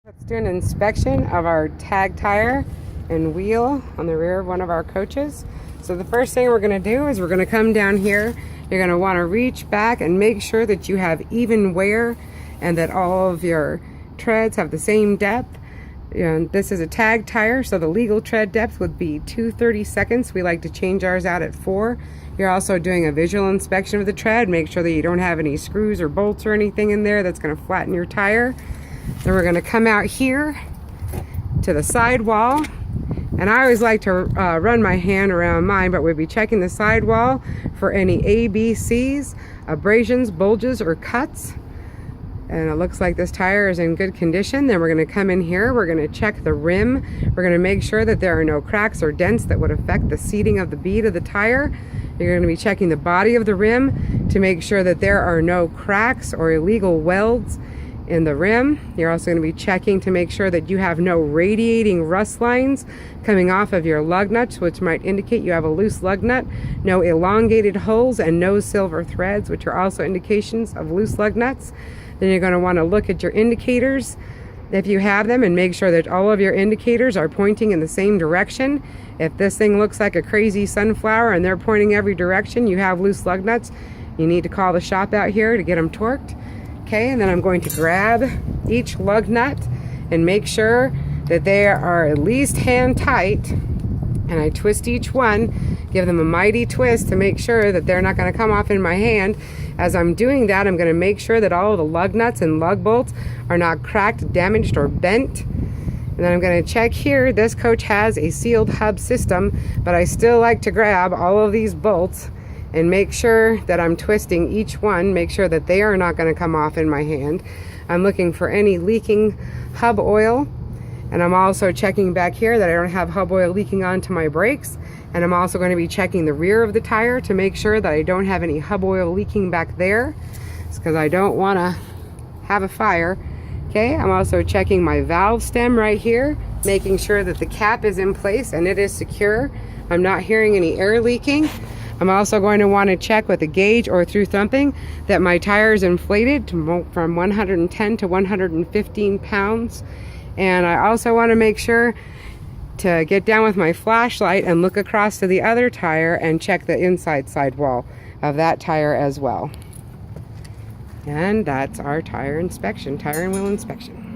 Let's do an inspection of our tag tire and wheel on the rear of one of our coaches. So the first thing we're going to do is we're going to come down here. You're going to want to reach back and make sure that you have even wear and that all of your treads have the same depth. And this is a tag tire, so the legal tread depth would be 2/32. We like to change ours out at 4. You're also doing a visual inspection of the tread. Make sure that you don't have any screws or bolts or anything in there that's going to flatten your tire. Then we're going to come out here to the sidewall, and I always like to run my hand around mine, but we'll be checking the sidewall for any ABCs, abrasions, bulges, or cuts. And it looks like this tire is in good condition. Then we're going to come in here, we're going to check the rim. We're going to make sure that there are no cracks or dents that would affect the seating of the bead of the tire. You're going to be checking the body of the rim to make sure that there are no cracks or illegal welds in the rim. You're also going to be checking to make sure that you have no radiating rust lines coming off of your lug nuts, which might indicate you have a loose lug nut, no elongated holes, and no silver threads, which are also indications of loose lug nuts. Then you're going to want to look at your indicators if you have them and make sure that all of your indicators are pointing in the same direction. If this thing looks like a crazy sunflower and they're pointing every direction, you have loose lug nuts. You need to call the shop out here to get them torqued. Okay, and then I'm going to grab each lug nut and make sure that they are at least hand tight, and I twist each one, give them a mighty twist to make sure that they're not going to come off in my hand. As I'm doing that, I'm going to make sure that all of the lug nuts and lug bolts are not cracked, damaged, or bent. And then I'm going to check here. This coach has a sealed hub system, but I still like to grab all of these bolts and make sure that I'm twisting each one, make sure that they are not going to come off in my hand. I'm looking for any leaking hub oil, and I'm also checking back here that I don't have hub oil leaking onto my brakes. And I'm also going to be checking the rear of the tire to make sure that I don't have any hub oil leaking back there. It's because I don't want to have a fire. Okay, I'm also checking my valve stem right here, making sure that the cap is in place and it is secure. I'm not hearing any air leaking. I'm also going to want to check with a gauge or through thumping that my tire is inflated from 110 to 115 pounds. And I also want to make sure to get down with my flashlight and look across to the other tire and check the inside sidewall of that tire as well. And that's our tire inspection, tire and wheel inspection.